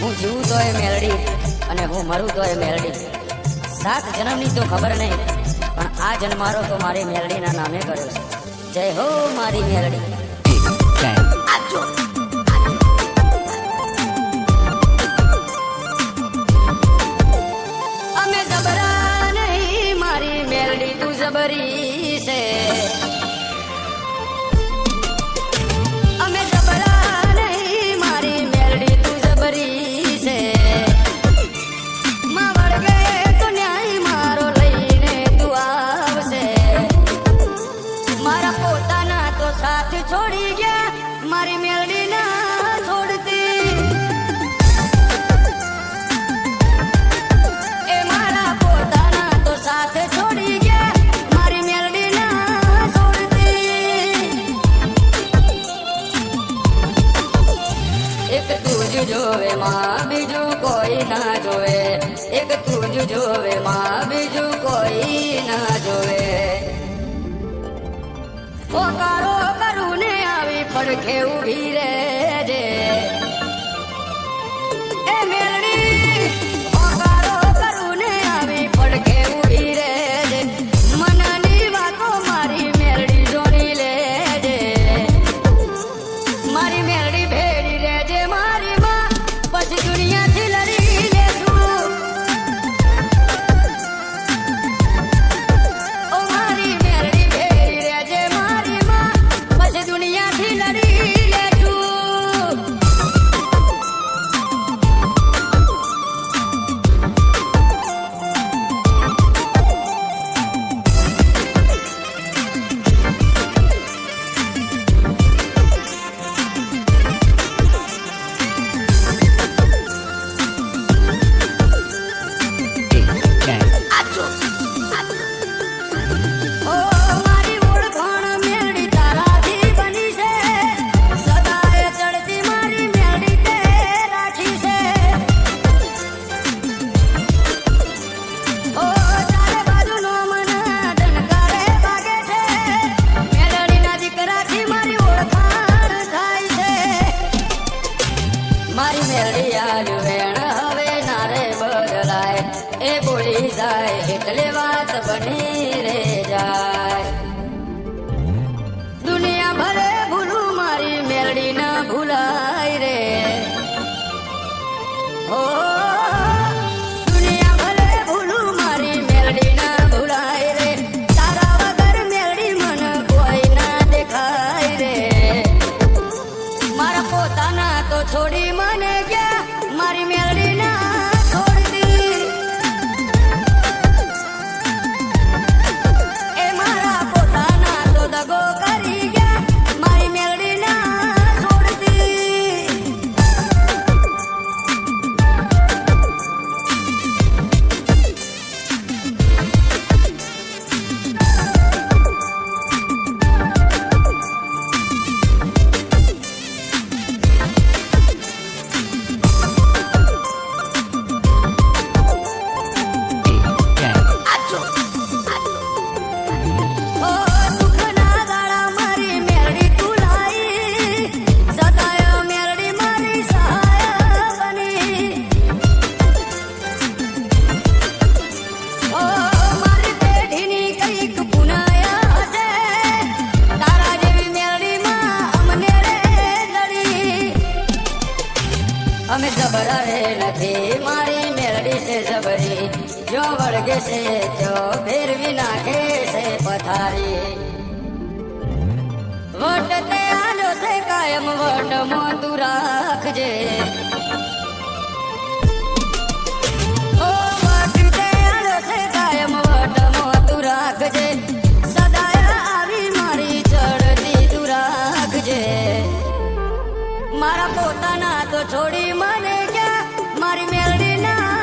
હું જીવું તો એ મેલડી અને હું મરું તો એ મેલડી. 7 જન્મની તો ખબર નહીં, પણ આ જન્મારો તો મારી મેલડીના નામે કર્યો છે. જય હો મારી મેલડી. આપજો. અમે જબરા નહીં, મારી મેલડી તું જબરી છે. અમે જબરા નહીં, મારી મેલડી તું જબરી છે. માં વળગે તો ન્યાય મારો લઈને તું આવશે. મારા પોતાના તો સાથ છોડી ગયા, મારી મેલડી ના છોડતી. એ મારા પોતાના તો સાથ છોડી ગયા, મારી મેલડી ના છોડતી. એક તું જ જોવે માં, બીજું કોઈ ના જોવે. એક તું જ જોવે માં, બીજું કોઈ ના જોવે. પોકારો કરું ને આવી પડખે ઊભી રહેજે. એ મેલડી પોકારો કરું ને આવી પડખે ઊભી રહેજે. મનની વાતો મારી મેલડી જોડી લેજે. મારી મેલડી ભેડી રહેજે મારી માં, પછી દુનિયાથી લડી લેશું. ઓ મારી મેલડી ભેડી રહેજે મારી માં, પછી દુનિયાથી લડી લેશું. ઓ મારી ઓળખાણ મેલડી તારાથી બની છે. સદાય ચડતી મારી મેલડી તે રાખી છે. ઓ ચારે બાજુનો મન ડનકારે ભાગે છે. મેલડીના દીકરાથી મારી ઓળખાણ થાય છે. મારી મેલડી આજ વેણ હવે નારે બદલાય. એ બોલી જાય એટલે વાત બની રે જાય. દુનિયા ભરે ભૂલું મારી મેલડી ના ભૂલાય રે. ઓ દુનિયા ભરે ભૂલું મારી મેલડી ના ભૂલાય રે. તારા વગર મેલડી મન કોઈ ના દેખાય રે. મારા પોતાના તો છોડી મને ગયા, મારી મેલડી ના છોડતી. એ મારા પોતાના તો દગો કરી ગયા, મારી મેલડી ના છોડતી. ઓ સુખના દાડા મારી મેલડી તું લાઈ. સદાય મેલડી મારી સહાય બની. ઓ મારી પેઢીની કંઈક પુનાયા હશે. તારા જેવી મેલડી માં અમને રે લડી. અમે જબરા રે નથી, મારી મેલડી છે જબરી. જો વળગે છે તો ફેરવી નાખે છે પથારી. વટ તે આલો છે કાયમ, વટ મોતું રાખજે. ઓ વટ તે આલો છે કાયમ, વટ મોતું રાખજે. સદાય આવી મારી ચડતી તું રાખજે. મારા પોતાના તો છોડી મને ગયા, મારી મેલડી ના